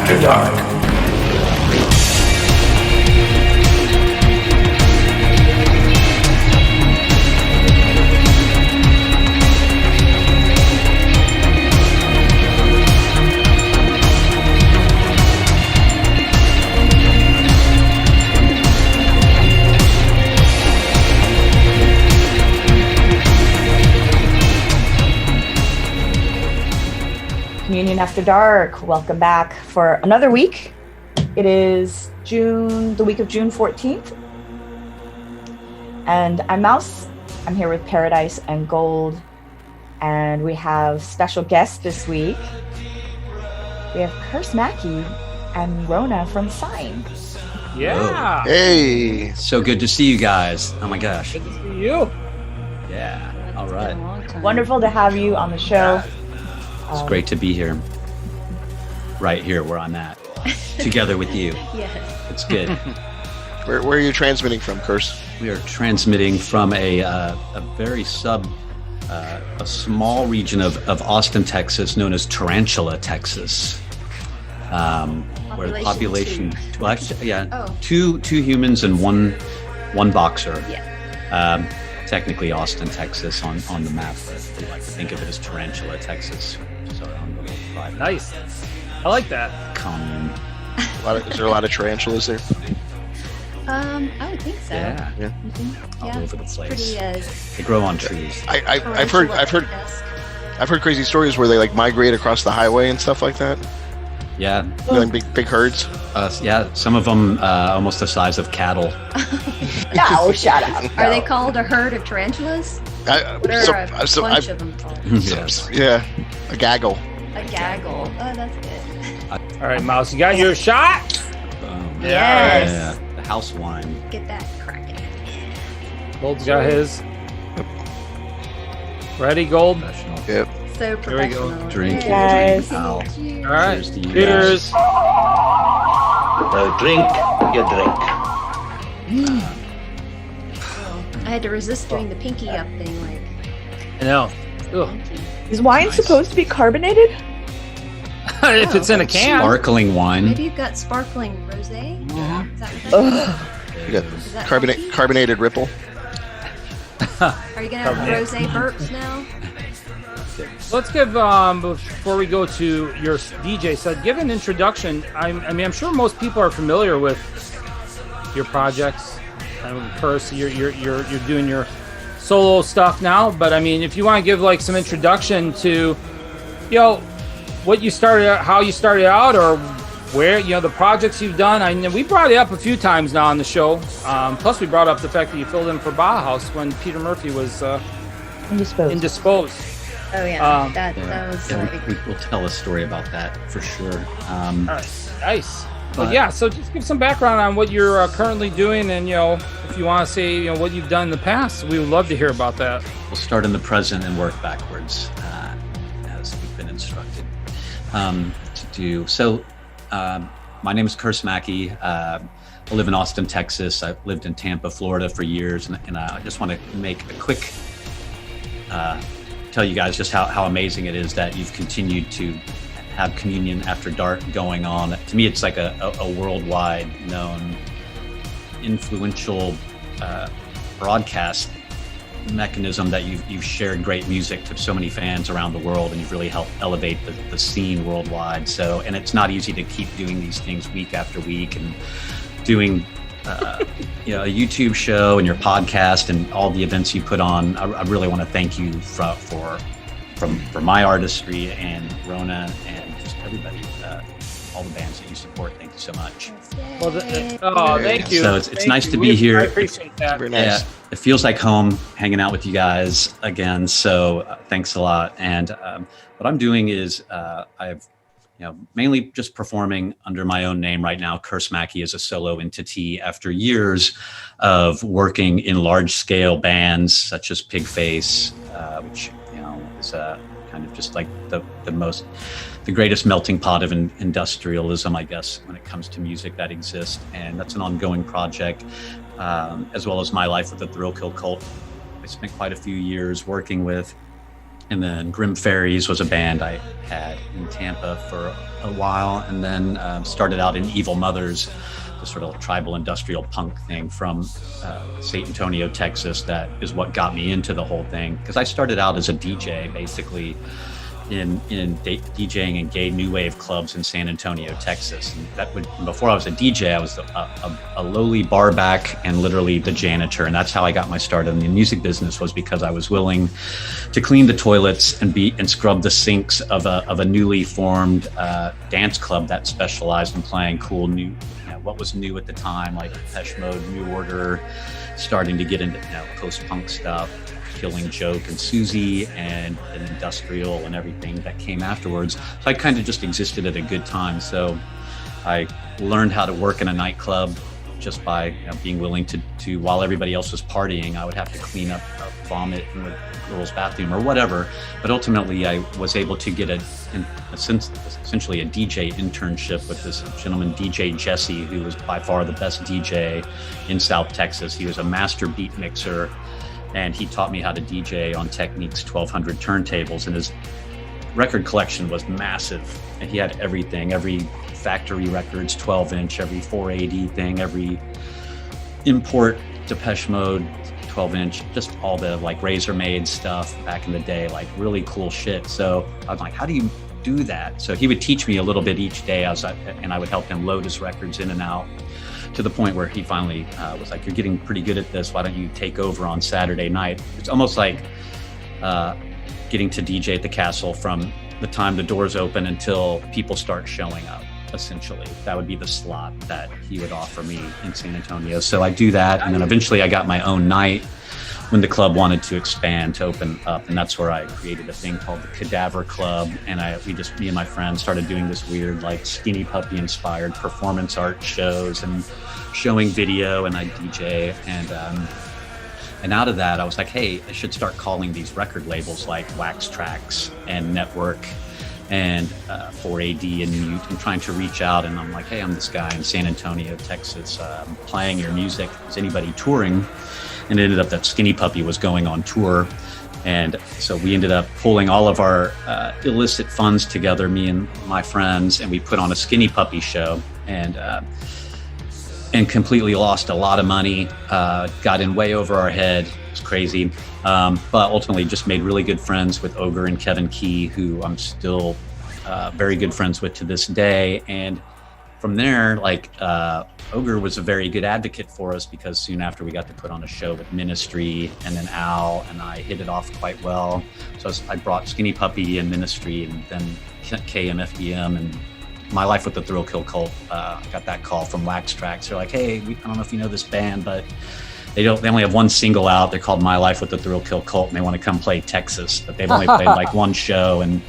After Dark. Communion After Dark. Welcome back for another week. It is the week of June 14th. And I'm Mouse. I'm here with Paradise and Gold. And we have special guests this week. We have Curse Mackey and Rona from SINE. Yeah. Hey. So good to see you guys. Oh my gosh. Good to see you. Yeah. All right. Wonderful to have you on the show. It's great to be here. Right here where I'm at. Together with you. Yes. It's good. Where are you transmitting from, Curse? We are transmitting from a very a small region of Austin, Texas, known as Tarantula, Texas. Where the population well, actually, two humans and one boxer. Yeah. Technically Austin, Texas on the map, but we like to think of it as Tarantula, Texas. So on the little private Nice. I like that. commune. Is there a lot of tarantulas there? I would think so. Yeah. Mm-hmm. All over the place. Pretty, They grow on trees. I've heard crazy stories where they like migrate across the highway and stuff like that. Yeah. Like big herds. Yeah. Some of them almost the size of cattle. No, shut up. Are they called a herd of tarantulas? What are a bunch of them called? Yes. Yeah, a gaggle. A gaggle. Oh, that's good. All right, Mouse, you got your shot? Boom. Yes. Yeah. The house wine. Get that cracking. Gold's got his. Ready, Gold? Professional. Yep. So Here we go. professional. Drink. Yes. Al. Cheers. All right. Cheers to you Cheers. Now drink your drink. I had to resist doing the pinky up thing. Like, I know. Ugh. Is wine Nice. supposed to be carbonated? If it's in a can. Sparkling wine. maybe you've got sparkling rosé. Mhm. Is that what that Ugh. You got is that carbonated ripple. Are you gonna have rosé burps now? Let's give before we go to your DJ set, give an introduction. I'm sure most people are familiar with your projects. Curse, you're doing your solo stuff now, but I mean, if you want to give like some introduction to, what you started out, how you started out, or where the projects you've done. I know we brought it up a few times now on the show. Plus, we brought up the fact that you filled in for Bauhaus when Peter Murphy was indisposed. Oh yeah, that Yeah. was Yeah, like, we'll tell a story about that for sure. All right, nice. But But- yeah, so just give some background on what you're currently doing, and if you want to say what you've done in the past, we would love to hear about that. We'll start in the present and work backwards, as we've been instructed to do. So, my name is Curse Mackey. I live in Austin, Texas. I've lived in Tampa, Florida for years, and I just want to make a quick tell you guys just how amazing it is that you've continued to have Communion After Dark going on. To me, it's like a worldwide known, influential broadcast mechanism that you've shared great music to so many fans around the world, and you've really helped elevate the scene worldwide. So, and it's not easy to keep doing these things week after week and doing a YouTube show and your podcast and all the events you put on. I really want to thank you for my artistry and Rona and just everybody, all the bands that you support. Thank you so much. Well, thank you. So it's Thank nice you. to be here. I appreciate that. Very nice. Yeah, it feels like home hanging out with you guys again. So thanks a lot. And what I'm doing is I've mainly just performing under my own name right now. Curse Mackey is a solo entity after years of working in large scale bands such as Pigface, which is kind of just like the greatest melting pot of industrialism, I guess, when it comes to music that exists. And that's an ongoing project, as well as my life with the Thrill Kill Cult. I spent quite a few years working with And then Grim Fairies was a band I had in Tampa for a while, and then started out in Evil Mothers, the sort of tribal industrial punk thing from San Antonio, Texas. That is what got me into the whole thing, because I started out as a DJ, basically in DJing in gay new wave clubs in San Antonio, Texas. And before I was a DJ, I was a lowly bar back and literally the janitor. And that's how I got my start in the music business, was because I was willing to clean the toilets and scrub the sinks of a newly formed dance club that specialized in playing cool new, what was new at the time, like Depeche Mode, New Order, starting to get into post-punk stuff, Killing Joke and Susie and Industrial and everything that came afterwards. So I kind of just existed at a good time. So I learned how to work in a nightclub just by being willing to, while everybody else was partying, I would have to clean up vomit in the girls' bathroom or whatever. But ultimately, I was able to get essentially a DJ internship with this gentleman, DJ Jesse, who was by far the best DJ in South Texas. He was a master beat mixer, and he taught me how to DJ on Technique's 1,200 turntables, and his record collection was massive. And he had everything, every factory records, 12-inch, every 480 thing, every import Depeche Mode 12-inch, just all the like Razor-made stuff back in the day, like really cool shit. So I was like, how do you do that? So he would teach me a little bit each day, and I would help him load his records in and out, to the point where he finally was like, you're getting pretty good at this. Why don't you take over on Saturday night? It's almost like getting to DJ at the Castle from the time the doors open until people start showing up, essentially. That would be the slot that he would offer me in San Antonio. So I do that. And then eventually I got my own night when the club wanted to expand, to open up. And that's where I created a thing called the Cadaver Club. And me and my friends started doing this weird, like Skinny Puppy inspired performance art shows and showing video, and I DJ. And out of that, I was like, hey, I should start calling these record labels like Wax Trax and Network and 4AD and Mute. I'm trying to reach out, and I'm like, hey, I'm this guy in San Antonio, Texas, playing your music. Is anybody touring? And it ended up that Skinny Puppy was going on tour. And so we ended up pulling all of our illicit funds together, me and my friends, and we put on a Skinny Puppy show, and completely lost a lot of money, got in way over our head. It was crazy. But ultimately just made really good friends with Ogre and Kevin Key, who I'm still very good friends with to this day. And from there, Ogre was a very good advocate for us, because soon after we got to put on a show with Ministry, and then Al and I hit it off quite well. So I brought Skinny Puppy and Ministry, and then KMFDM and My Life with the Thrill Kill Cult. I got that call from Wax Trax. They're like, hey, I don't know if you know this band, but they only have one single out. They're called My Life with the Thrill Kill Cult, and they want to come play Texas, but they've only played like one show, and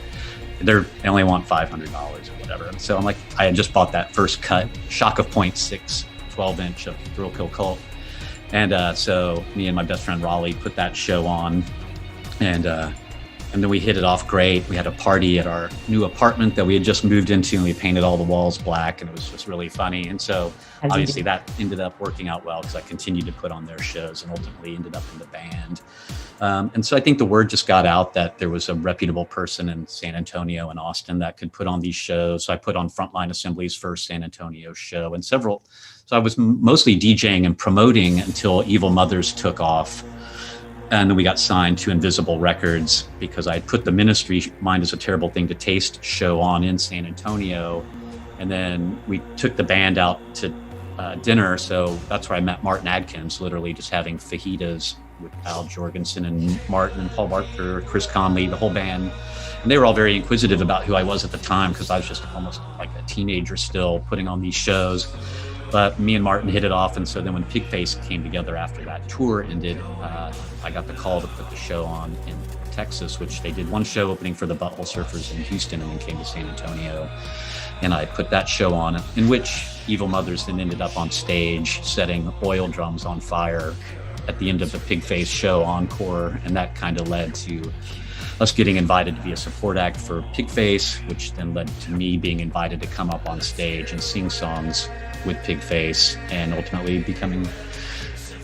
they only want $500 or whatever. And so I'm like, I had just bought that first cut, Shock of 0.6 12-inch of Thrill Kill Cult. And so me and my best friend Raleigh put that show on, and then we hit it off great. We had a party at our new apartment that we had just moved into, and we painted all the walls black, and it was just really funny. And so obviously that ended up working out well, because I continued to put on their shows and ultimately ended up in the band. And so I think the word just got out that there was a reputable person in San Antonio and Austin that could put on these shows. So I put on Frontline Assembly's first San Antonio show, and several. So I was mostly DJing and promoting until Evil Mothers took off. And then we got signed to Invisible Records, because I put the Ministry Mind is a Terrible Thing to Taste show on in San Antonio. And then we took the band out to dinner. So that's where I met Martin Adkins, literally just having fajitas with Al Jorgensen and Martin and Paul Barker, Chris Conley, the whole band. And they were all very inquisitive about who I was at the time, because I was just almost like a teenager still putting on these shows. But me and Martin hit it off, and so then when Pigface came together after that tour ended, I got the call to put the show on in Texas, which they did one show opening for the Butthole Surfers in Houston, and then came to San Antonio. And I put that show on, in which Evil Mothers then ended up on stage setting oil drums on fire at the end of the Pigface show encore, and that kind of led to us getting invited to be a support act for Pigface, which then led to me being invited to come up on stage and sing songs with Pigface, and ultimately becoming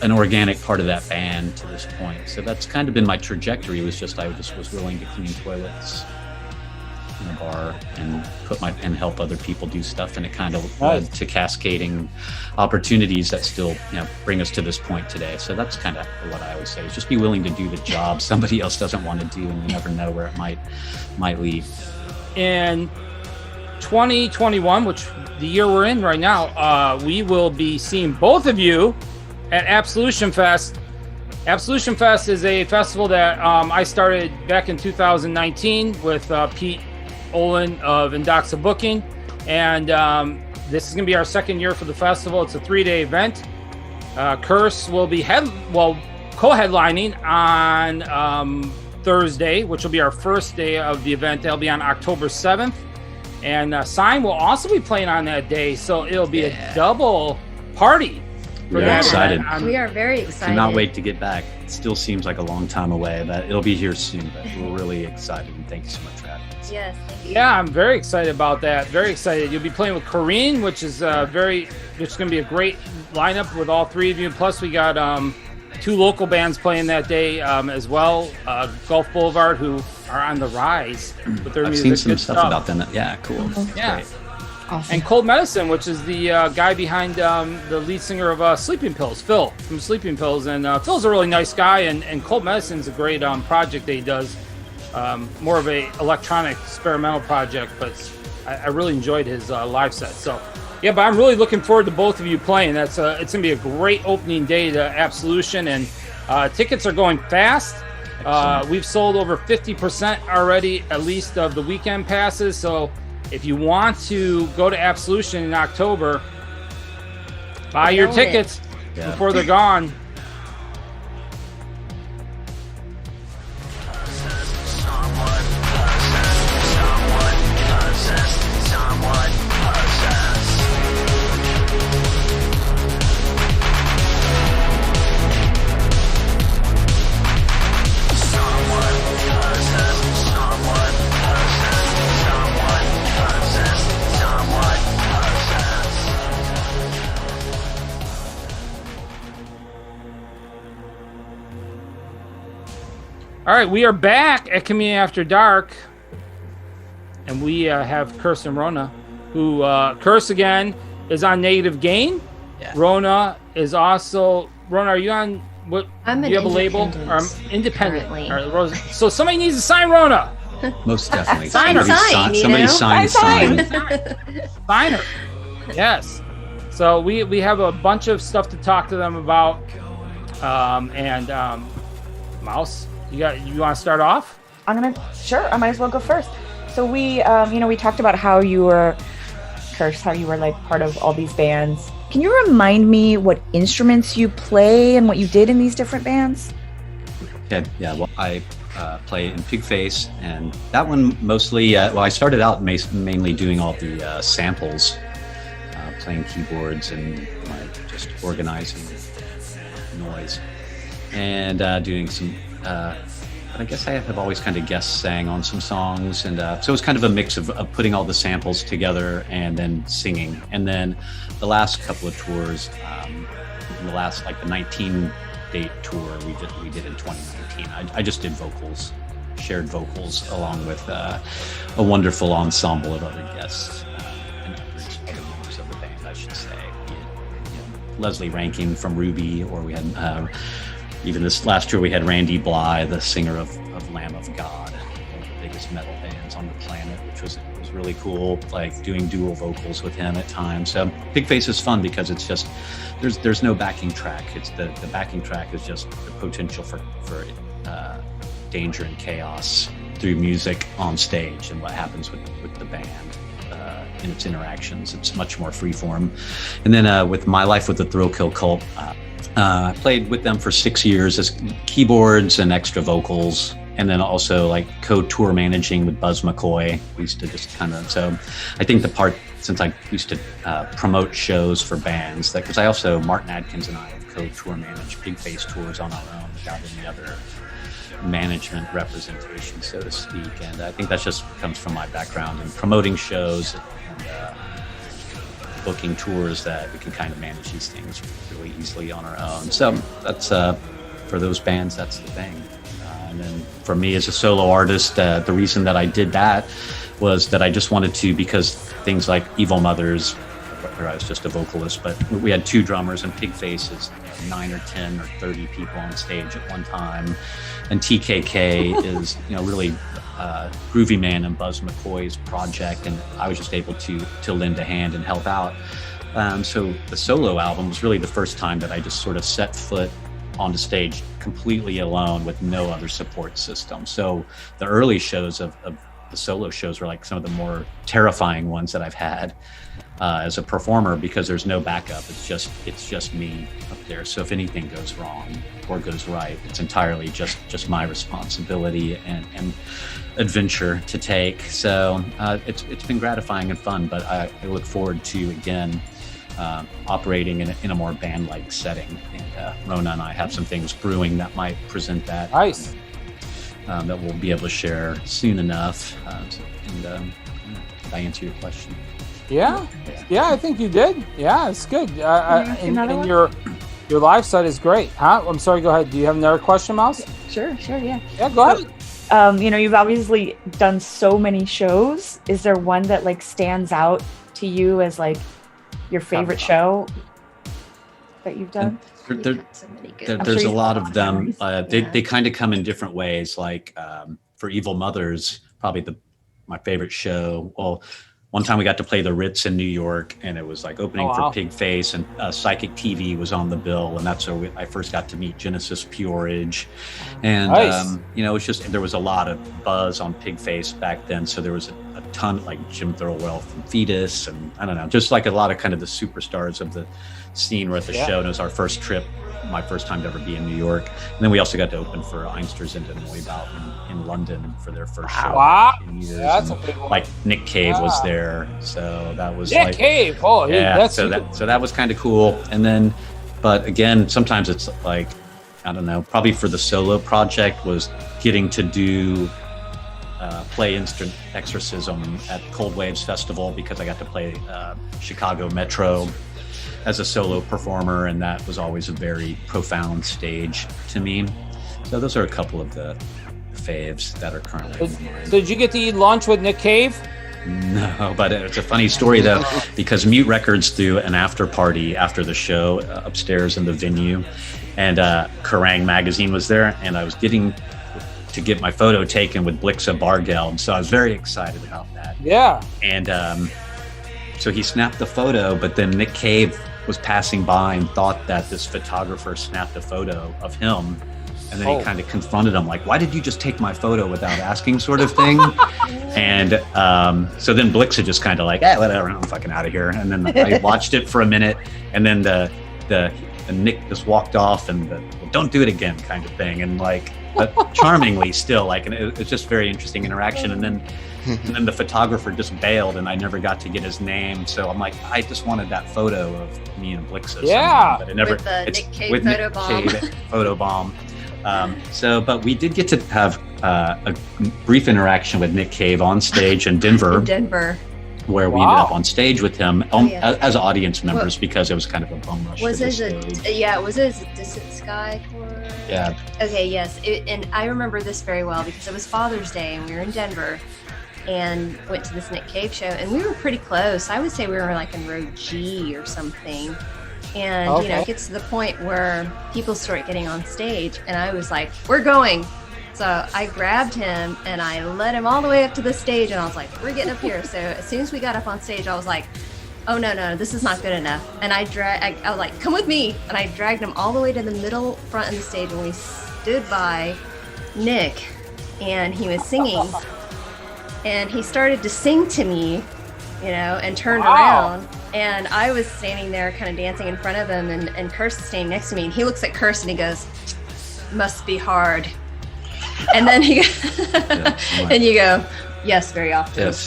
an organic part of that band to this point. So that's kind of been my trajectory. Was just I just was willing to clean toilets in a bar and help other people do stuff, and it kind of led to cascading opportunities that still bring us to this point today. So that's kind of what I always say, is just be willing to do the job somebody else doesn't want to do, and you never know where it might lead. In 2021, which the year we're in right now, we will be seeing both of you at Absolution Fest. Absolution Fest is a festival that I started back in 2019 with Pete Olin of Indoxa Booking, and this is going to be our second year for the festival. It's a 3-day event. Curse will be co-headlining on Thursday, which will be our first day of the event. That'll be on October 7th, and SINE will also be playing on that day, so it'll be a double party. We're excited. We are very excited. Cannot wait to get back. It still seems like a long time away, but it'll be here soon. But we're really excited, and thank you so much for having us. Yes, thank you. Yeah, I'm very excited about that. Very excited. You'll be playing with Corrine, which is going to be a great lineup with all three of you. Plus, we got 2 local bands playing that day as well. Gulf Boulevard, who are on the rise with their music. I've seen some stuff about them. Yeah, cool. Yeah. Great. Awesome. And Cold Medicine, which is the guy behind the lead singer of Sleeping Pills, Phil from Sleeping Pills. And Phil's a really nice guy, and Cold Medicine's a great project that he does. More of a electronic experimental project, but I really enjoyed his live set. So, yeah, but I'm really looking forward to both of you playing. It's going to be a great opening day to Absolution, and tickets are going fast. We've sold over 50% already, at least of the weekend passes. So if you want to go to Absolution in October, buy your tickets before they're gone. All right, we are back at Community After Dark, and we have Curse and Rona, who Curse again is on Negative Gain. Yeah. Rona is also are you on what? I'm do you have a label? Or I'm independent. Currently. All right, so somebody needs to sign Rona. Most definitely. Sign, Somebody sign. Sign her. Yes. So we have a bunch of stuff to talk to them about, and Mouse. You want to start off? Sure, I might as well go first. So we talked about how you were like part of all these bands. Can you remind me what instruments you play and what you did in these different bands? Yeah. Well, I play in Pigface, and that one mostly. I started out mainly doing all the samples, playing keyboards and just organizing noise, and doing some. But I guess I have always kind of guest sang on some songs, and so it was kind of a mix of putting all the samples together and then singing. And then the last couple of tours, the 19-date tour we did in 2019, I just did vocals, shared vocals along with a wonderful ensemble of other guests and other members of the band, I should say. Leslie Rankin from Ruby, or we had. Even this last year, we had Randy Bly, the singer of Lamb of God, one of the biggest metal bands on the planet, which was really cool, like doing dual vocals with him at times. So Pigface is fun because it's just, there's no backing track. It's the backing track is just the potential for danger and chaos through music on stage and what happens with the band. In its interactions, it's much more freeform. And then with My Life with the Thrill Kill Cult, I played with them for 6 years as keyboards and extra vocals, and then also like co-tour managing with Buzz McCoy. We used to just so I think the part, since I used to promote shows for bands, because Martin Adkins and I have co-tour managed Pigface tours on our own without any other management representation, so to speak. And I think that just comes from my background in promoting shows and booking tours that we can kind of manage these things really easily on our own. So that's for those bands, that's the thing. And then for me as a solo artist, the reason that I did that was that I just wanted to, because things like Evil Mothers, where I was just a vocalist, but we had 2 drummers, and Pig Faces, 9 or 10 or 30 people on stage at one time. And TKK is, really Groovy Man and Buzz McCoy's project, and I was just able to lend a hand and help out. So the solo album was really the first time that I just sort of set foot on the stage completely alone with no other support system. So the early shows of the solo shows were like some of the more terrifying ones that I've had as a performer, because there's no backup. It's just me up there. So if anything goes wrong or goes right, it's entirely just my responsibility and adventure to take. So it's been gratifying and fun, but I look forward to, again, operating in a more band-like setting. And Rona and I have some things brewing that might present that. Nice. That we'll be able to share soon enough. Did I answer your question? Yeah, I think you did. Yeah, it's good. And your live set is great. Huh? I'm sorry, go ahead. Do you have another question, Mouse? Sure, yeah. Yeah, go ahead. You've obviously done so many shows. Is there one that like stands out to you as like your favorite show that you've done? There's a lot of them. They kind of come in different ways. Like for Evil Mothers, probably my favorite show. Well, one time we got to play the Ritz in New York, and it was like opening for Pig Face, and Psychic TV was on the bill, and that's where I first got to meet Genesis Peorage. And nice. it was just, there was a lot of buzz on Pig Face back then, so there was a ton, like Jim Thirlwell from Fetus, and I don't know, just like a lot of kind of the superstars of the scene were at the show. And it was our first trip, my first time to ever be in New York. And then we also got to open for Einsters and Neubaut in London for their first show. Wow, in years. that's and a big one. Like Nick Cave was there, so that was Nick like Cave. Oh, yeah. that's So that was kind of cool. And then, but again, sometimes it's like, I don't know, probably for the solo project was getting to do play Instant Exorcism at Cold Waves Festival, because I got to play Chicago Metro as a solo performer, and that was always a very profound stage to me. So those are a couple of the faves that are currently in my mind. Did you get to eat lunch with Nick Cave? No, but it's a funny story though, because Mute Records threw an after party after the show upstairs in the venue, and Kerrang! Magazine was there, and I was getting to get my photo taken with Blixa Bargeld, so I was very excited about that. Yeah. And so he snapped the photo, but then Nick Cave was passing by and thought that this photographer snapped a photo of him. And then he kind of confronted him, like, why did you just take my photo without asking, sort of thing? And so then Blixa just kind of like, whatever, I'm fucking out of here. And then I watched it for a minute, and then the Nick just walked off, and don't do it again kind of thing. And like, but charmingly still, like, and it was just very interesting interaction. And then the photographer just bailed, and I never got to get his name. So I'm like, I just wanted that photo of me and Blixa. Yeah. But it never, with the it's Nick Cave with photo Nick bomb. Cave photo bomb. But we did get to have a brief interaction with Nick Cave on stage in Denver. Where we ended up on stage with him as audience members, because it was kind of a bum rush. Was it a Distant Sky tour? Yeah. Okay, yes. And I remember this very well because it was Father's Day and we were in Denver and went to this Nick Cave show, and we were pretty close. I would say we were like in row G or something. And, it gets to the point where people start getting on stage, and I was like, we're going. So I grabbed him and I led him all the way up to the stage, and I was like, we're getting up here. So as soon as we got up on stage, I was like, oh, no, this is not good enough. And I was like, come with me. And I dragged him all the way to the middle front of the stage, and we stood by Nick, and he was singing. And he started to sing to me, and turned around. And I was standing there kind of dancing in front of him, and Curse is standing next to me. And he looks at Curse and he goes, must be hard. And then he and you go, yes, very often. Yes.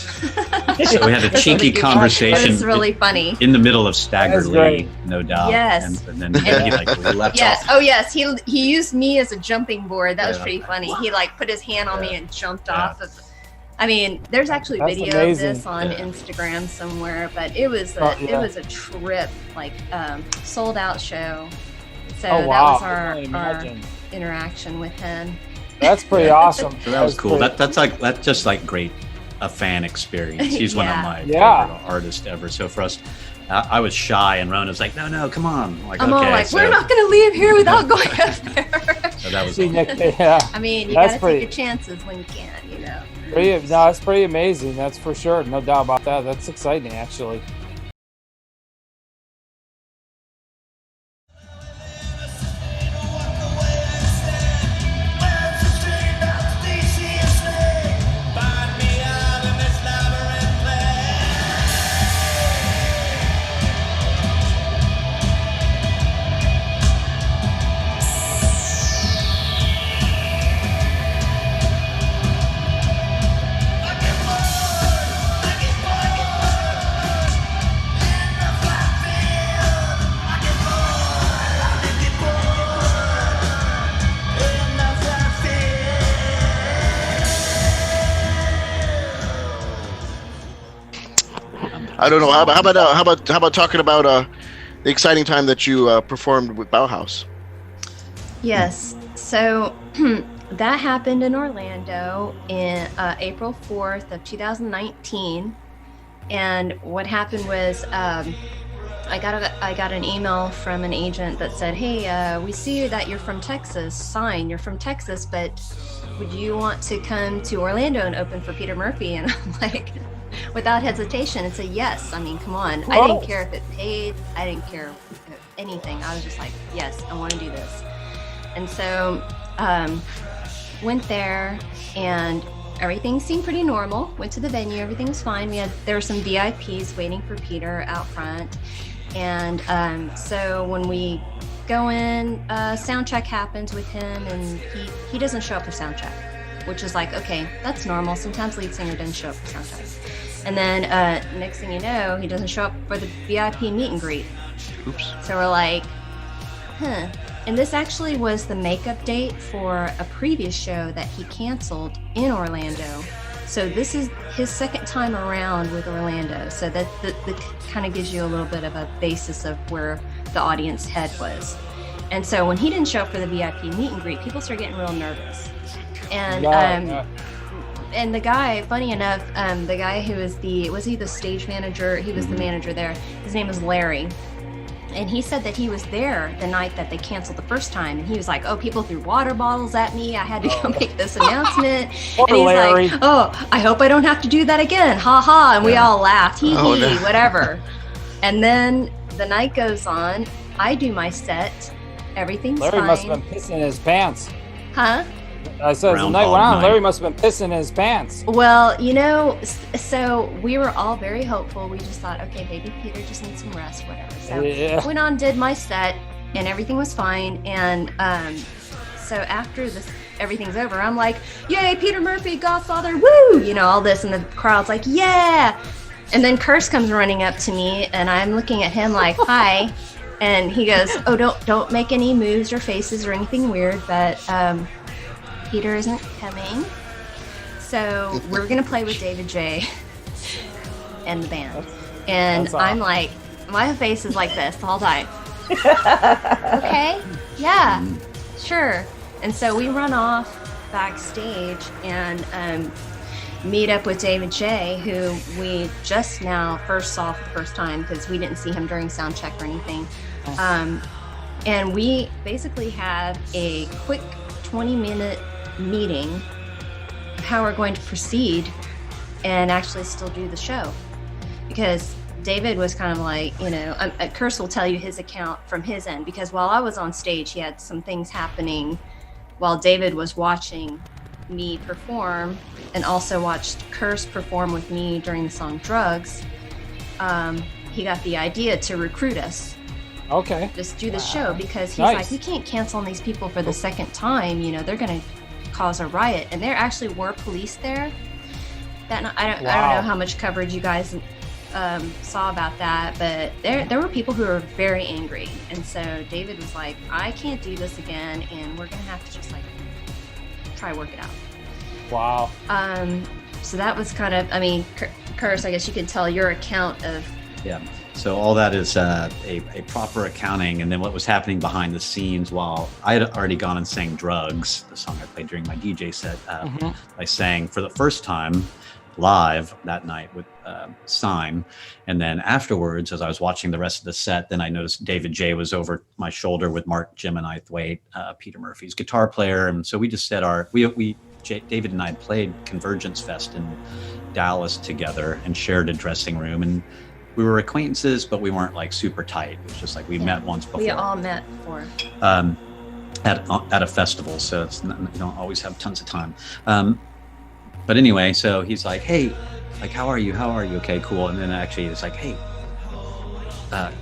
So we had a cheeky conversation. It's really funny. In the middle of Staggerly, no doubt. Yes. And then he like leapt off. Oh yes, he used me as a jumping board. That was pretty funny. He like put his hand on me and jumped off of. I mean, there's actually That's video amazing. of this on Instagram somewhere, but it was it was a trip, like sold out show. So Oh, that wow. was I our can imagine. interaction with him. That's pretty awesome. So that was cool. pretty- That's just like great, a fan experience. He's one of Yeah. my Yeah. favorite artists ever. So for us, I was shy, and Rona's like, no, come on. Like, I'm okay, all like, so, we're not going to leave here without going up there. so that was See, Nick, yeah. I mean, you That's got to pretty- take your chances when you can, you know. No, it's pretty amazing. That's for sure. No doubt about that. That's exciting, actually. I don't know. How about talking about the exciting time that you performed with Bauhaus? Yes. So that happened in Orlando in April 4th of 2019. And what happened was I got an email from an agent that said, hey, we see that you're from Texas. SINE, you're from Texas, but would you want to come to Orlando and open for Peter Murphy? And I'm like, without hesitation, it's a yes. I mean, come on. I didn't care if it paid. I didn't care anything. I was just like, yes, I want to do this. And so went there, and everything seemed pretty normal. Went to the venue, everything was fine. There were some VIPs waiting for Peter out front. And so when we go in, sound check happens with him, and he doesn't show up for sound check, which is like, okay, that's normal. Sometimes lead singer doesn't show up for sound check. And then next thing you know, he doesn't show up for the VIP meet and greet. Oops. So we're like, huh. And this actually was the makeup date for a previous show that he canceled in Orlando. So this is his second time around with Orlando. So that kind of gives you a little bit of a basis of where the audience head was. And so when he didn't show up for the VIP meet and greet, people started getting real nervous. And and the guy, funny enough, the guy who was he the stage manager? He was the manager there. His name was Larry. And he said that he was there the night that they canceled the first time. And he was like, oh, people threw water bottles at me. I had to go make this announcement. Poor And he's Larry. like, oh, I hope I don't have to do that again. Ha ha. And we all laughed. Hee Oh, hee, no. whatever. And then the night goes on. I do my set. Everything's Larry fine. must have been pissing his pants. Huh? I said, as the night Groundhog went on, Night. Larry must have been pissing his pants. Well, you know, so we were all very hopeful. We just thought, okay, baby Peter just needs some rest, whatever. So Yeah. went on, did my set, and everything was fine. And so after everything's over, I'm like, yay, Peter Murphy, Godfather, woo! You know, all this, and the crowd's like, yeah! And then Curse comes running up to me, and I'm looking at him like, hi. And he goes, oh, don't make any moves or faces or anything weird, but Peter isn't coming. So we're going to play with David J. and the band. And That's I'm awesome. like, my face is like this the whole time. Okay, yeah, sure. And so we run off backstage and meet up with David J., who we just now first saw for the first time because we didn't see him during sound check or anything. And we basically had a quick 20-minute meeting of how we're going to proceed and actually still do the show. Because David was kind of like, you know, Curse will tell you his account from his end, because while I was on stage, he had some things happening while David was watching me perform and also watched Curse perform with me during the song Drugs. He got the idea to recruit us. Okay. Just do the show, because he's Nice. like, we can't cancel on these people for the second time. You know, they're going to cause a riot. And there actually were police there. I don't know how much coverage you guys saw about that, but there were people who were very angry. And so David was like, I can't do this again, and we're going to have to just like try work it out. Wow. So that was kind of, I mean, Curse, I guess you could tell your account of. Yeah. So all that is a proper accounting, and then what was happening behind the scenes while I had already gone and sang Drugs, the song I played during my DJ set. I sang for the first time live that night with SINE, and then afterwards, as I was watching the rest of the set, then I noticed David J was over my shoulder with Mark Gemini Thwaite, Peter Murphy's guitar player, and so we just said David and I played Convergence Fest in Dallas together and shared a dressing room, and we were acquaintances, but we weren't like super tight. It was just like we met once before. We all met before. At a festival, so it's not, you don't always have tons of time. But anyway, so he's like, hey, like, how are you? Okay, cool. And then actually it's like, hey,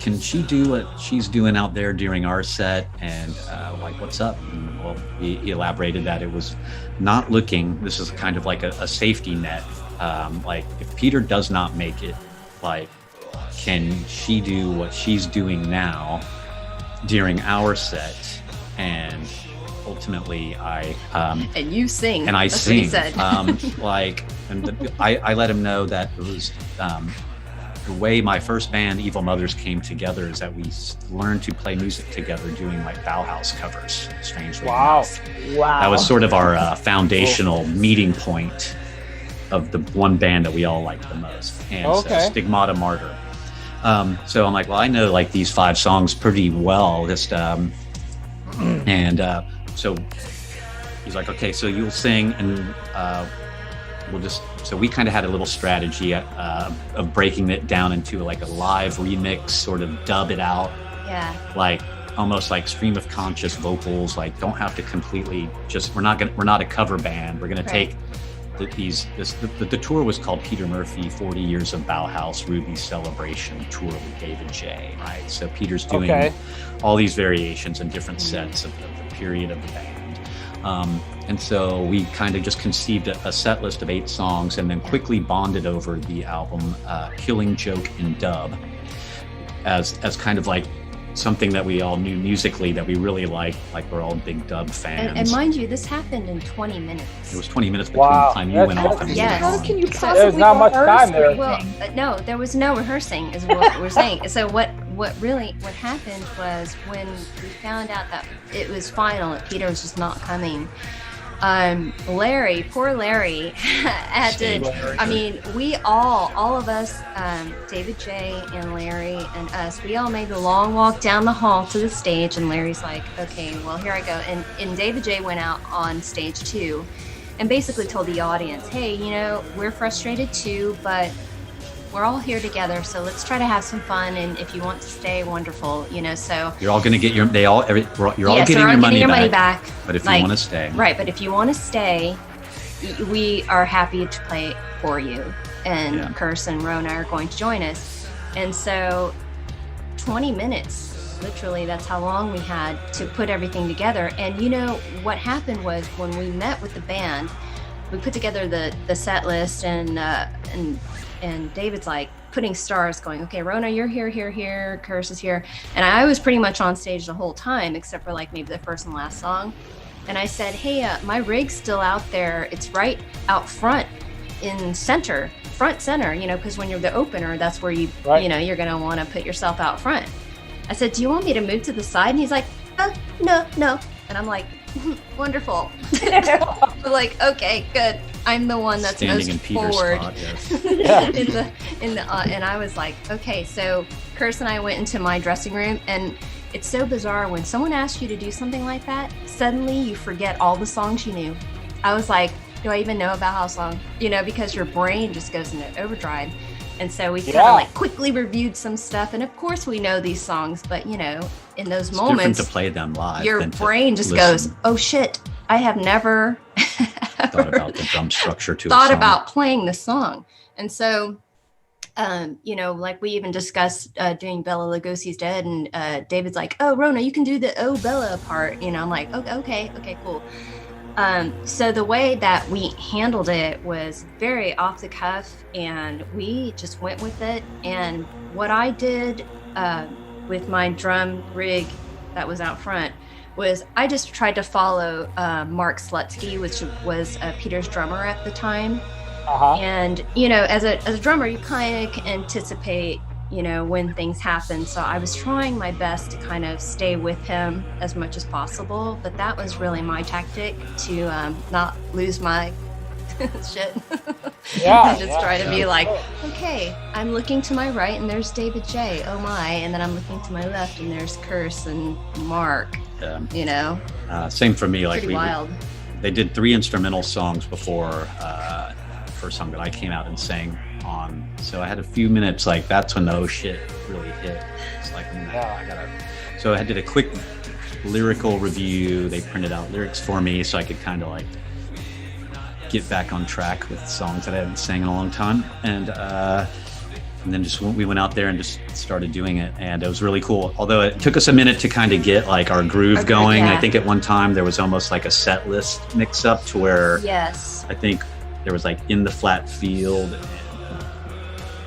can she do what she's doing out there during our set? And like, what's up? And, well, he elaborated that it was not looking, this is kind of like a safety net. Like if Peter does not make it, like, can she do what she's doing now during our set? And ultimately and you sing. And I That's sing. What he said. I let him know that it was the way my first band, Evil Mothers, came together is that we learned to play music together doing like Bauhaus covers, strangely enough. Wow. That was sort of our foundational meeting point of the one band that we all liked the most. And Stigmata Martyr. So I'm like, well, I know like these 5 songs pretty well. Just so he's like, okay, so you'll sing, and we'll just. So we kind of had a little strategy of breaking it down into like a live remix, sort of dub it out. Yeah. Like almost like stream of conscious vocals. Like don't have to completely just. We're not a cover band. We're gonna take. The tour was called Peter Murphy 40 Years of Bauhaus Ruby Celebration Tour with David J. Right, so Peter's doing all these variations and different sets of the period of the band, and so we kind of just conceived a set list of 8 songs and then quickly bonded over the album Killing Joke in dub as kind of like something that we all knew musically that we really liked, like we're all big dub fans. And mind you, this happened in 20 minutes. It was 20 minutes between the time you went off and yes. How can you possibly There's not much time there. Well, no, there was no rehearsing, is what we're saying. So what happened was when we found out that it was final, that Peter was just not coming. Poor Larry had to, I mean, we all of us, David J and Larry and us, we all made the long walk down the hall to the stage, and Larry's like, okay, well, here I go. And David J went out on stage too and basically told the audience, hey, you know, we're frustrated too, but we're all here together, so let's try to have some fun, and if you want to stay, wonderful, you know. So you're all going to get your you're all getting your money back. But if you want to stay, right? But if you want to stay, we are happy to play for you. And Curse and Rona are going to join us. And so, 20 minutes, literally, that's how long we had to put everything together. And you know what happened was when we met with the band, we put together the set list, and David's like putting stars going, okay, Rona, you're here, Curse is here. And I was pretty much on stage the whole time, except for like maybe the first and last song. And I said, hey, my rig's still out there. It's right out front in front center, you know, because when you're the opener, that's where you know, you're going to want to put yourself out front. I said, do you want me to move to the side? And he's like, no. And I'm like, wonderful. We're like, okay, good. I'm the one that's standing most in Peter's forward spot, yes. and I was like, okay. So Curse and I went into my dressing room, and it's so bizarre when someone asks you to do something like that. Suddenly, you forget all the songs you knew. I was like, do I even know a Bauhaus song? You know, because your brain just goes into overdrive. And so we kind of like quickly reviewed some stuff, and of course we know these songs, but you know, in those moments, different to play them live. Your brain just goes, "Oh shit! I have never thought about the drum structure to thought about playing the song." And so, you know, like we even discussed doing Bela Lugosi's Dead, and David's like, "Oh, Rona, you can do the Oh Bella part." You know, I'm like, "Okay, cool." So the way that we handled it was very off the cuff, and we just went with it. And what I did with my drum rig that was out front was I just tried to follow Mark Slutsky, which was Peter's drummer at the time. And as a drummer, you kind of can anticipate when things happen. So I was trying my best to kind of stay with him as much as possible, but that was really my tactic to not lose my shit. Try to be like, okay, I'm looking to my right and there's David J. Oh my, and then I'm looking to my left and there's Curse and Mark. Same for me. Like pretty wild. They did 3 instrumental songs before the first song that I came out and sang on. So I had a few minutes, like that's when the oh shit really hit. It's like, I gotta. So I did a quick lyrical review. They printed out lyrics for me so I could kind of like get back on track with songs that I hadn't sang in a long time. And then we went out there and just started doing it, and it was really cool. Although it took us a minute to kind of get like our groove going. I think at one time there was almost like a set list mix up to where I think there was like In the Flat Field. And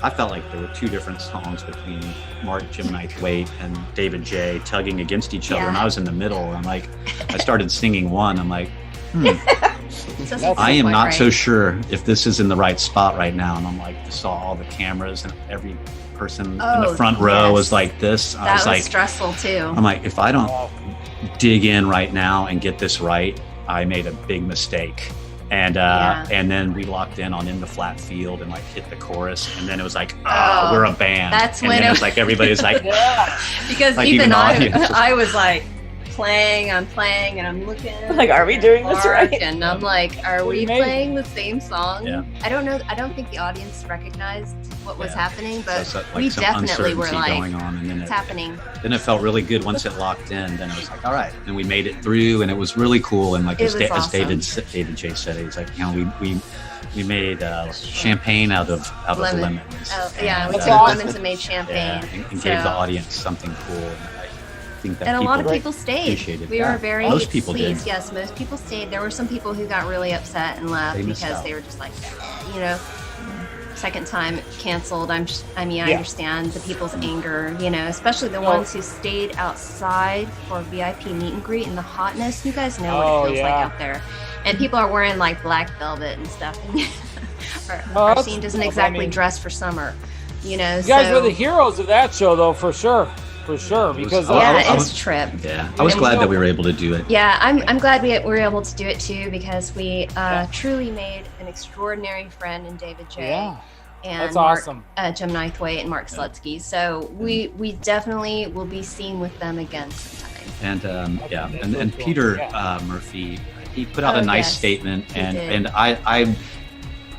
I felt like there were 2 different songs between Mark Jim Knighthwaite and David J tugging against each other, and I was in the middle. And like I started singing one. I'm like, I am not so sure if this is in the right spot right now. And I'm like, I saw all the cameras and every person in the front row was like this. I was like, stressful too. I'm like, if I don't dig in right now and get this right, I made a big mistake. And then we locked in on In the Flat Field and like hit the chorus, and then it was like, we're a band. That's and when then it was like everybody's like, because like even I was like I'm playing and I'm looking like, are we doing this right? And I'm like, are we playing the same song? I don't know. I don't think the audience recognized what was happening, but so like we definitely were like, going on, and then it's happening. Then it felt really good once it locked in. Then it was like, all right, and we made it through, and it was really cool. And like as David J said, he was like, we made champagne out of lemons. Oh yeah, we took lemons and made champagne, and gave the audience something cool. And a lot of people stayed. We were very most people pleased. Did. Yes, most people stayed. There were some people who got really upset and left because they were just like, second time canceled. I understand the people's anger, especially the ones who stayed outside for VIP meet and greet in the hotness. You guys know what it feels like out there. And people are wearing like black velvet and stuff. Our scene doesn't exactly dress for summer, You guys were the heroes of that show, though, for sure. Because it's a trip. I was glad that we were able to do it. Yeah, I'm glad we were able to do it too, because we truly made an extraordinary friend in David J. And that's Mark, awesome. Jim Knighthwaite and Mark Slutsky. So we definitely will be seen with them again sometime. And Peter Murphy, he put out a nice statement, and I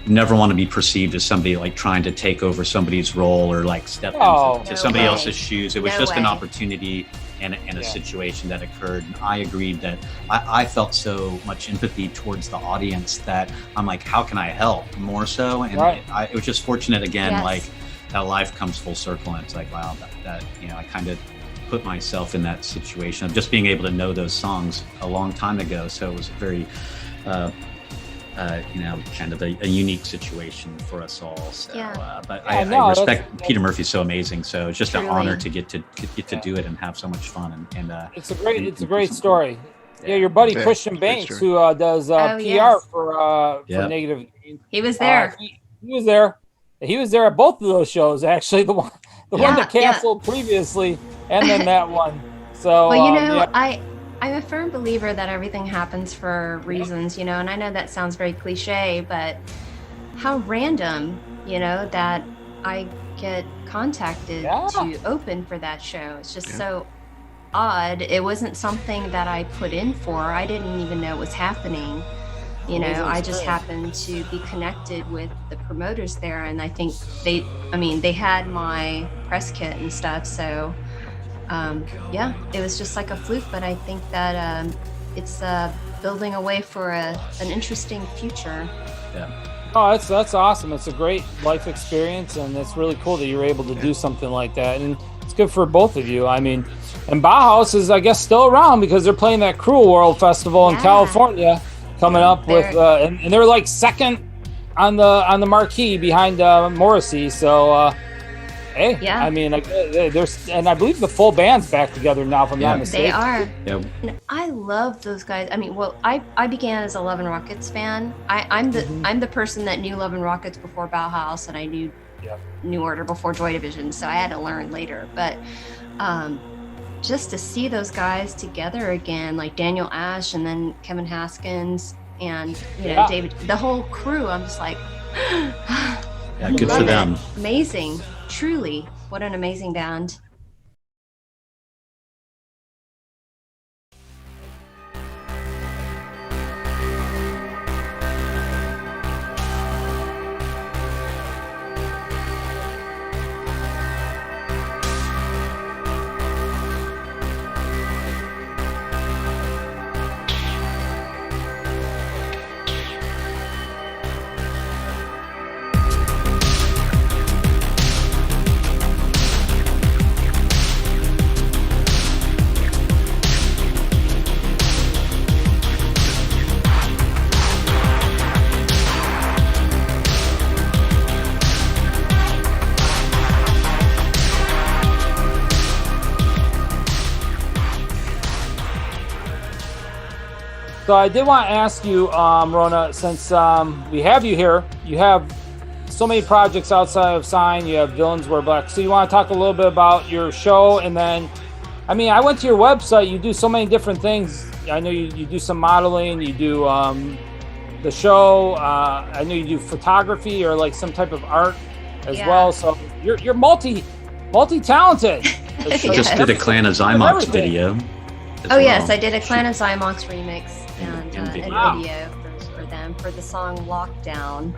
never want to be perceived as somebody like trying to take over somebody's role or like step into somebody else's shoes. It was just an opportunity and a situation that occurred. And I agreed that I felt so much empathy towards the audience that I'm like, how can I help more so? And it was just fortunate again, like that life comes full circle. And it's like, wow, that I kind of put myself in that situation of just being able to know those songs a long time ago. So it was very, kind of a unique situation for us all. So, but I respect Peter Murphy's so amazing. So it's just an honor to get to do it and have so much fun. And it's a great story. Yeah, your buddy Christian Banks, who does PR for Negative. He was there. He was there. He was there at both of those shows. Actually, the one that canceled previously, and then that one. So I'm a firm believer that everything happens for reasons, and I know that sounds very cliche, but how random, that I get contacted to open for that show. It's just so odd. It wasn't something that I put in for. I didn't even know it was happening. I just happened to be connected with the promoters there, and I think they had my press kit and stuff, so it was just like a fluke, but I think that it's building a way for an interesting future. Oh, that's awesome. It's a great life experience, and it's really cool that you're able to do something like that, and it's good for both of you. I mean, and Bauhaus is, I guess, still around because they're playing that Cruel World Festival in California coming up with, and they're like second on the marquee behind Morrissey, so Hey, Yeah. I mean, there's, and I believe the full band's back together now, if I'm not mistaken. They are. Yeah. And I love those guys. I mean, well, I began as a Love and Rockets fan. I'm the person that knew Love and Rockets before Bauhaus, and I knew New Order before Joy Division, so I had to learn later. But just to see those guys together again, like Daniel Ash and then Kevin Haskins and David, the whole crew, I'm just like, Yeah, good for them. Amazing. Truly, what an amazing band. So I did want to ask you, Rona, since we have you here, you have so many projects outside of SINE. You have Villains Wear Black. So you want to talk a little bit about your show, and then, I mean, I went to your website. You do so many different things. I know you do some modeling. You do the show. I know you do photography or like some type of art as well. So you're multi-talented. You just did a Clan of Zymox video. Yes, I did a Clan of Zymox remix and a video for them for the song Lockdown.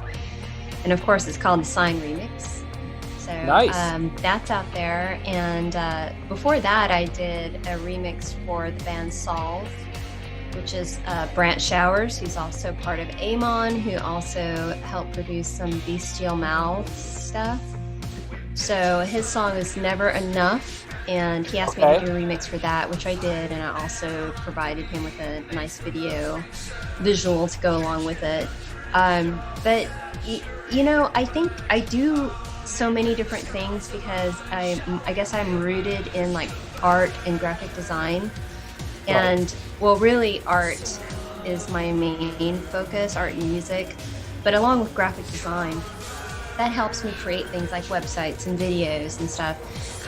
And of course, it's called the SINE remix. So that's out there. And before that, I did a remix for the band Solve, which is Brant Showers, who's also part of Amon, who also helped produce some Bestial Mouth stuff. So his song is Never Enough, and he asked me to do a remix for that, which I did, and I also provided him with a nice visual to go along with it. But I think I do so many different things because I guess I'm rooted in like art and graphic design, and well, really art is my main focus, art and music, but along with graphic design, that helps me create things like websites and videos and stuff.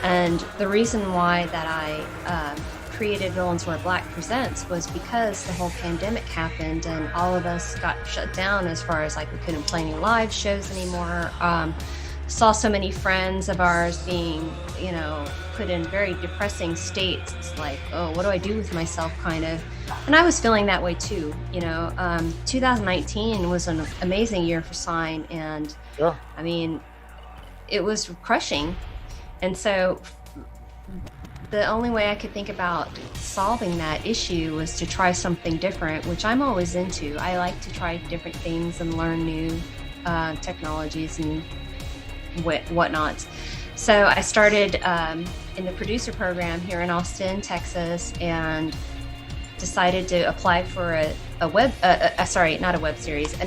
And the reason why that I created Villains Wear Black Presents was because the whole pandemic happened and all of us got shut down as far as like we couldn't play any live shows anymore. Saw so many friends of ours being, put in very depressing states. It's like, oh, what do I do with myself, kind of. And I was feeling that way too. 2019 was an amazing year for SINE, and I mean, it was crushing. And so the only way I could think about solving that issue was to try something different, which I'm always into. I like to try different things and learn new technologies and whatnot. So I started in the producer program here in Austin, Texas, and decided to apply for an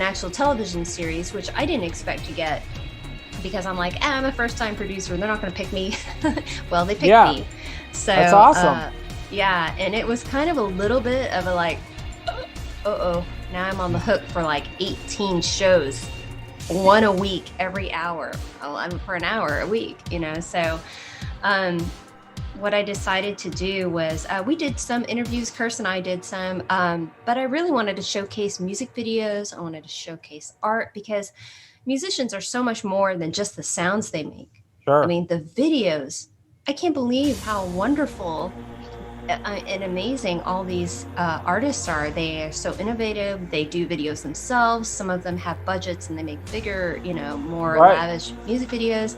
actual television series, which I didn't expect to get because I'm like, I'm a first-time producer, they're not going to pick me. Well, they picked me. So that's awesome. And it was kind of a little bit of a like, now I'm on the hook for like 18 shows, one a week, every hour, for an hour a week, So what I decided to do was we did some interviews, Curse and I did some, but I really wanted to showcase music videos. I wanted to showcase art because musicians are so much more than just the sounds they make. Sure. I mean, the videos, I can't believe how wonderful and amazing all these artists are. They are so innovative. They do videos themselves. Some of them have budgets and they make bigger, more lavish music videos.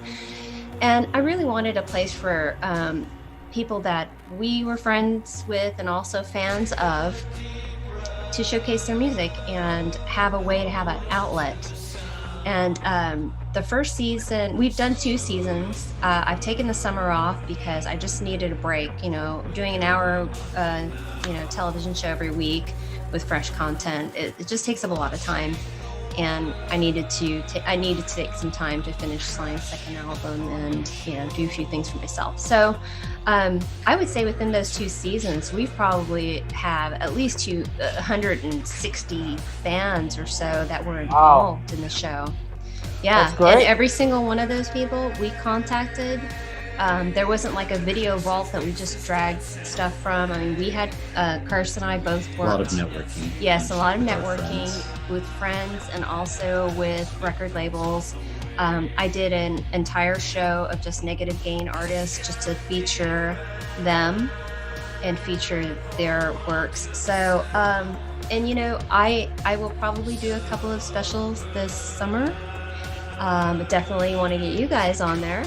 And I really wanted a place for people that we were friends with and also fans of to showcase their music and have a way to have an outlet. And the first season, we've done 2 seasons. I've taken the summer off because I just needed a break. Doing an hour, television show every week with fresh content, it just takes up a lot of time. and I needed to take some time to finish SINE's second album and do a few things for myself. So I would say within those 2 seasons, we've probably have at least 160 fans or so that were involved in the show. Yeah, That's great. and every single one of those people we contacted. There wasn't like a video vault that we just dragged stuff from. I mean, we had Kirst and I both worked. A lot of networking. Yes, a lot of networking friends. with friends and also with record labels. I did an entire show of just negative gain artists just to feature them and feature their works. So, and I will probably do a couple of specials this summer. Definitely want to get you guys on there.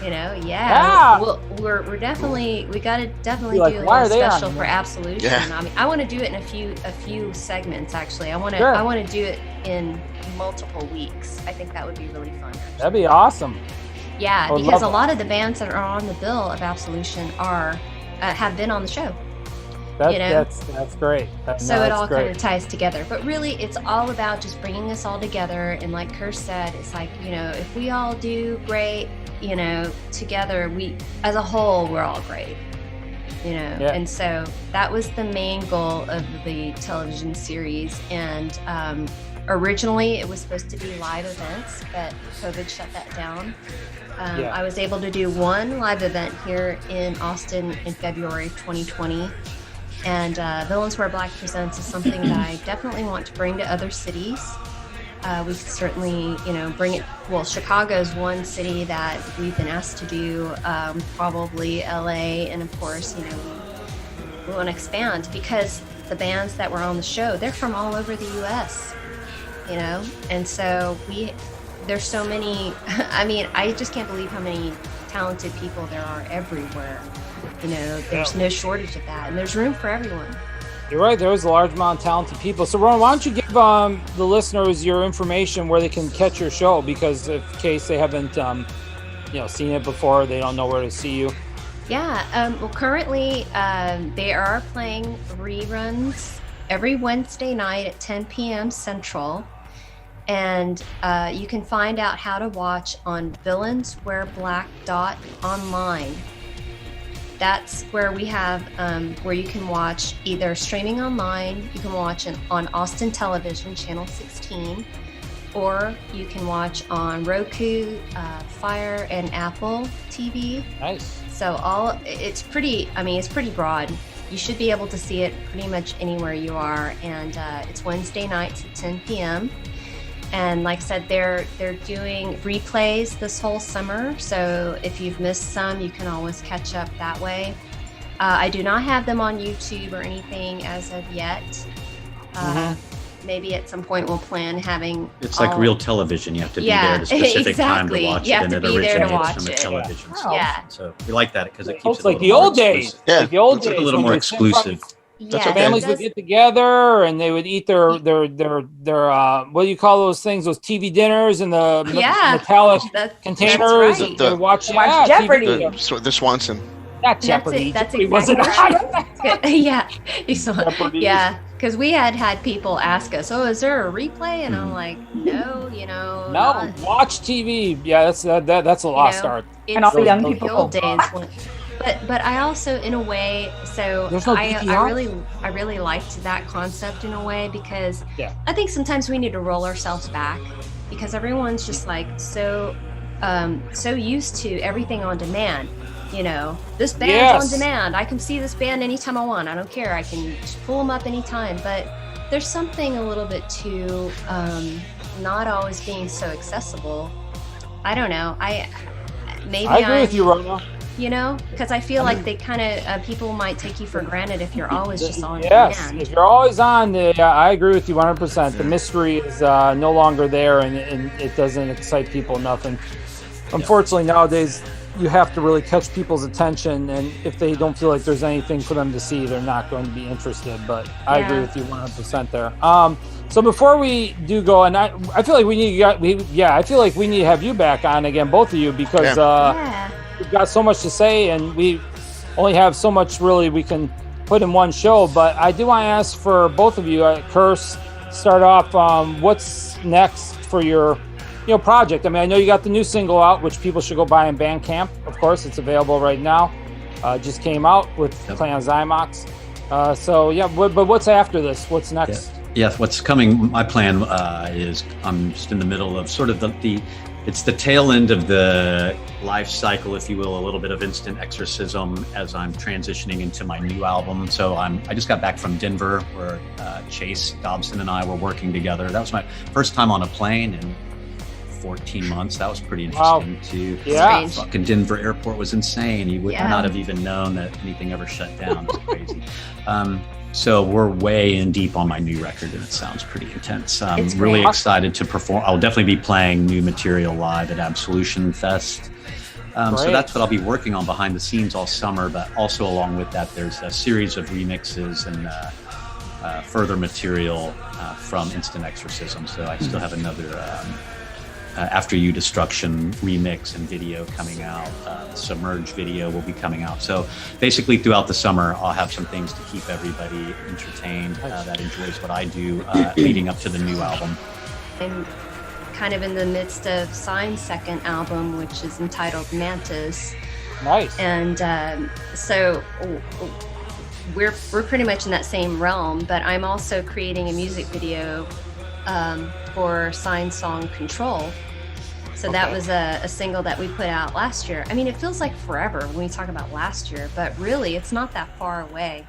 Yeah. We're definitely, we got to definitely Like, do a why little are they on special there? for Absolution. Yeah. I mean, I want to do it in a few segments. Actually, I want to Sure. do it in multiple weeks. I think that would be really fun. That'd be awesome. Yeah, I would because a love lot of the bands that are on the bill of Absolution have been on the show. That's great. So it all kind of ties together. But really, it's all about just bringing us all together. And like Kirst said, it's like, if we all do great, together, we, as a whole, we're all great. Yeah. And so that was the main goal of the television series. And originally, it was supposed to be live events, but COVID shut that down. I was able to do one live event here in Austin in February 2020. And Villains Wear Black Presents is something that I definitely want to bring to other cities. We could certainly, bring it. Well, Chicago's one city that we've been asked to do, probably LA. And of course, we want to expand because the bands that were on the show, they're from all over the US, and so there's so many, I mean, I just can't believe how many talented people there are everywhere. There's no shortage of that, and there's room for everyone. You're right. There is a large amount of talented people. So, Rona, why don't you give the listeners your information where they can catch your show? Because in case they haven't, seen it before, they don't know where to see you. Yeah. Well, currently, they are playing reruns every Wednesday night at 10 p.m. Central. And you can find out how to watch on villainswearblack.online. That's where we have, where you can watch either streaming online, you can watch on Austin Television, Channel 16, or you can watch on Roku, Fire, and Apple TV. Nice. So it's pretty broad. You should be able to see it pretty much anywhere you are, and it's Wednesday nights at 10 p.m. And like I said, they're doing replays this whole summer. So if you've missed some, you can always catch up that way. I do not have them on YouTube or anything as of yet. Maybe at some point we'll plan having. It's like real television. You have to be there at a specific time to watch You it, have and to it be there to originates watch from a it. television. Yeah. So we like that because it keeps It's it like a the little more old days. exclusive. Yeah. Like the old It's a days. little when more they sent from- exclusive. Yeah, okay. Families would get together and they would eat their what do you call those things? Those TV dinners in the metallic containers. That's right. And they watch Jeopardy. TV. The Swanson. Not Jeopardy. That's Jeopardy exactly wasn't right. Yeah, Jeopardy. yeah, because we had people ask us, "Oh, is there a replay?" And I'm like, "No, No, not- watch TV. Yeah, that's a lost art. it's And all the young the people old go, days. But I also, in a way, so There's no I DVR? really liked that concept in a way because Yeah. I think sometimes we need to roll ourselves back because everyone's just like so used to everything on demand. This band's Yes. on demand. I can see this band anytime I want. I don't care. I can just pull them up anytime. But there's something a little bit too not always being so accessible. I don't know. I agree with you, Rona. Because I feel like they kind of people might take you for granted if you're always just on Yes, demand. if you're always on, I agree with you 100%. The mystery is no longer there, and it doesn't excite people enough. And unfortunately, nowadays, you have to really catch people's attention, and if they don't feel like there's anything for them to see, they're not going to be interested. But I agree with you 100% there. So before we do go, and I feel like we need to have you back on again, both of you, because we've got so much to say, and we only have so much really we can put in one show. But I do want to ask for both of you, Kirst start off, what's next for your project? I mean, I know you got the new single out, which people should go buy in Bandcamp. Of course, it's available right now. Just came out with Play on Zymox. But what's after this? What's next? Yeah, what's coming, my plan is I'm just in the middle of sort of it's the tail end of the life cycle, if you will, a little bit of Instant Exorcism as I'm transitioning into my new album. So I just got back from Denver where Chase Dobson and I were working together. That was my first time on a plane in 14 months. That was pretty interesting too. Yeah. Fucking Denver airport was insane. You would not have even known that anything ever shut down. It's crazy. So we're way in deep on my new record, and it sounds pretty intense. I'm really excited to perform. I'll definitely be playing new material live at Absolution Fest. So that's what I'll be working on behind the scenes all summer, but also along with that, there's a series of remixes and further material from Instant Exorcism. So I still have another After You Destruction remix and video coming out. The Submerge video will be coming out. So basically throughout the summer, I'll have some things to keep everybody entertained that enjoys what I do leading up to the new album. I'm kind of in the midst of SINE's second album, which is entitled Mantis. Nice. And so we're pretty much in that same realm, but I'm also creating a music video for SINE's song Control. So that was a single that we put out last year. I mean, it feels like forever when we talk about last year, but really it's not that far away.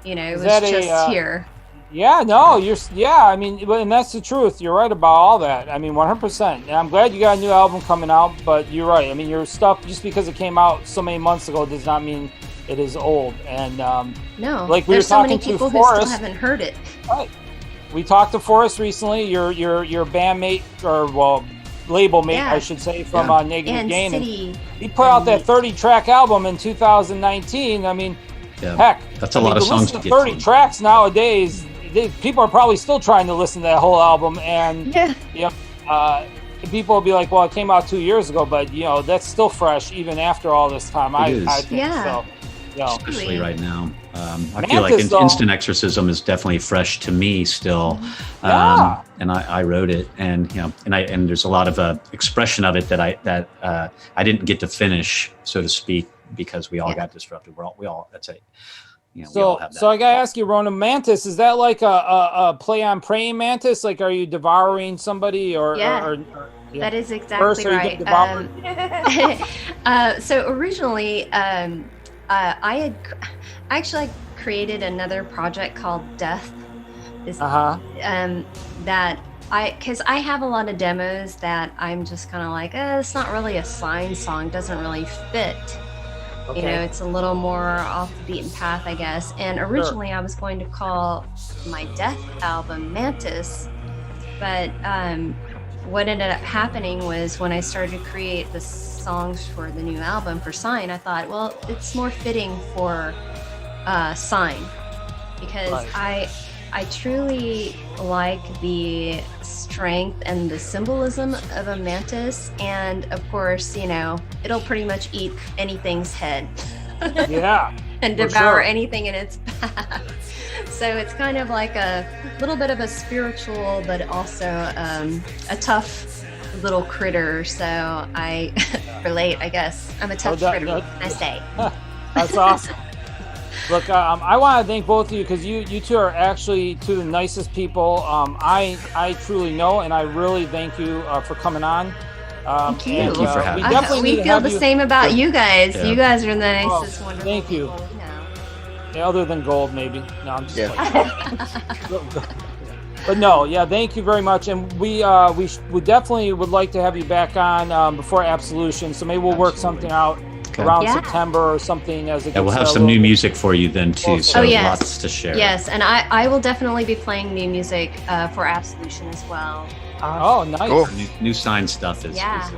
It was just here. Yeah, no, I mean, and that's the truth. You're right about all that. I mean, 100%. And I'm glad you got a new album coming out, but you're right. I mean, your stuff, just because it came out so many months ago, does not mean it is old. And no, like we there's were so many talking people to who Forrest, still haven't heard it. Right. We talked to Forrest recently, your bandmate, or label mate, I should say, from Negative and Gain. City, and he put out that 30-track album in 2019. I mean, heck, that's a lot of songs to get 30 tracks nowadays. People are probably still trying to listen to that whole album, and people will be like, "Well, it came out 2 years ago," but that's still fresh even after all this time. I think so. Especially right now. I feel like Instant Exorcism is definitely fresh to me still. And I wrote it, and and there's a lot of expression of it that I didn't get to finish, so to speak, because we all got disrupted. We all that's it. We all have that. So I gotta ask you, Rona, Mantis, is that like a play on praying mantis? Like, are you devouring somebody or that is exactly right. So originally, I actually created another project called Death. Because I have a lot of demos that I'm just kind of like, it's not really a SINE song, doesn't really fit. Okay. It's a little more off the beaten path, I guess. And originally I was going to call my Death album Mantis, but what ended up happening was when I started to create the songs for the new album for SINE, I thought, well, it's more fitting for SINE, because I truly like the strength and the symbolism of a mantis, and of course, it'll pretty much eat anything's head. And devour anything in its path. So it's kind of like a little bit of a spiritual, but also a tough little critter. So I relate, I guess. I'm a tough critter, I say. That's awesome. Look, I want to thank both of you, because you two are actually two of the nicest people I truly know, and I really thank you for coming on. Thank you. Thank you for having us. We feel the same about you guys. Yeah. You guys are the nicest, wonderful thank you. People, Yeah, other than gold, maybe. No, I'm just But no, thank you very much, and we definitely would like to have you back on before Absolution. So maybe we'll work something out around September or something as it gets. We'll have some new music for you then too. So lots to share. Yes, and I will definitely be playing new music for Absolution as well. Oh, nice. Cool. New SINE stuff is like,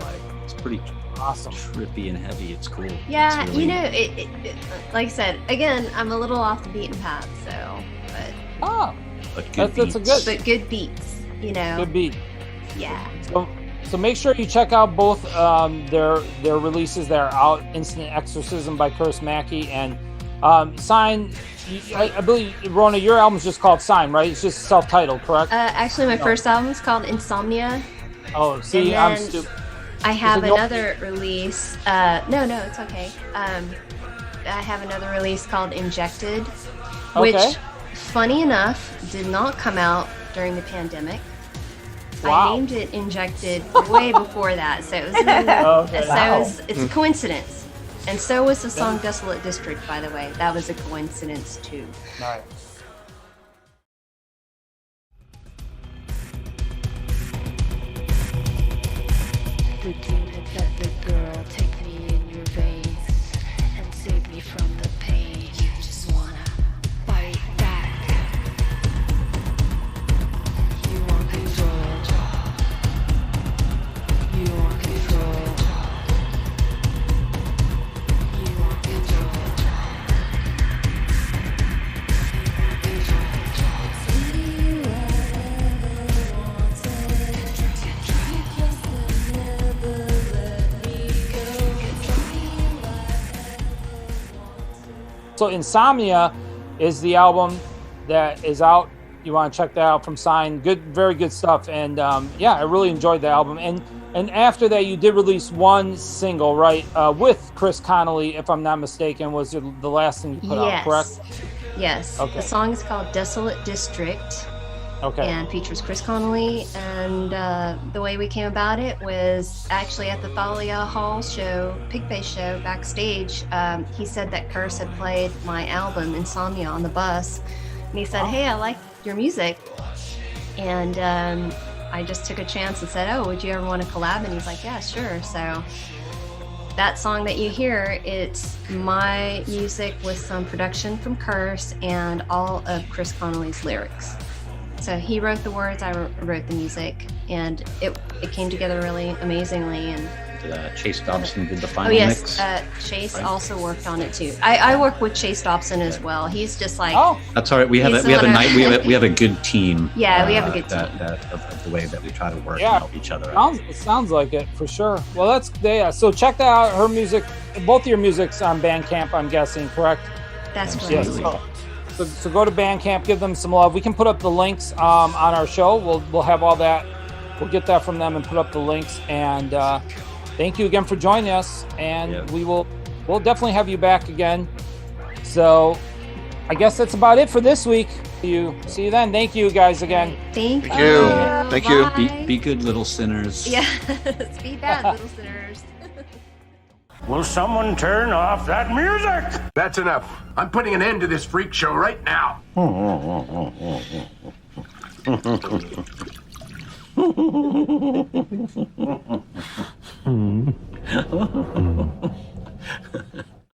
it's pretty awesome, trippy and heavy. It's cool. Yeah, it's really... it like I said, again, I'm a little off the beaten path, but good beats. But good beats, Good beat. Yeah. So make sure you check out both their releases that are out: Instant Exorcism by Mackey and SINE, I believe, Rona, your album's just called SINE, right? It's just self-titled, correct? Actually, my first album is called Insomnia. Oh, see, I'm stupid. I have another release. No, it's okay. I have another release called Injected, which, funny enough, did not come out during the pandemic. Wow. I named it Injected way before that, so it was it's a coincidence. And so was the song Desolate District, by the way. That was a coincidence too. Nice. The demon fed the girl, take me in your veins and save me from the pain. You just wanna fight back. You want control. You want control. You want control. So Insomnia is the album that is out. You want to check that out from SINE. Good, very good stuff. And I really enjoyed the album. And after that, you did release one single, right? With Chris Connelly, if I'm not mistaken, was the last thing you put out, correct? Yes. Okay. The song is called Desolate District. Okay. And features Chris Connelly. And the way we came about it was actually at the Thalia Hall show, Pigface show, backstage. He said that Curse had played my album, Insomnia, on the bus. And he said, hey, I like your music. And I just took a chance and said, oh, would you ever want to collab? And he's like, yeah, sure. So that song that you hear, it's my music with some production from Curse and all of Chris Connelly's lyrics. So he wrote the words, I wrote the music, and it came together really amazingly. And Chase Dobson did the final mix. Chase also worked on it too. I work with Chase Dobson as well. He's just like, that's all right. We have a good team. Yeah, we have a good team. Of the way that we try to work and help each other. It sounds like it for sure. Well, so check that out. Her music, both of your music's on Bandcamp, I'm guessing, correct? That's right. Yes. So go to Bandcamp, give them some love. We can put up the links on our show. We'll have all that. We'll get that from them and put up the links. And thank you again for joining us. And we'll definitely have you back again. So I guess that's about it for this week. See you then. Thank you guys again. Thank you. Thank you. Be good little sinners. Yes, be bad little sinners. Will someone turn off that music? That's enough. I'm putting an end to this freak show right now.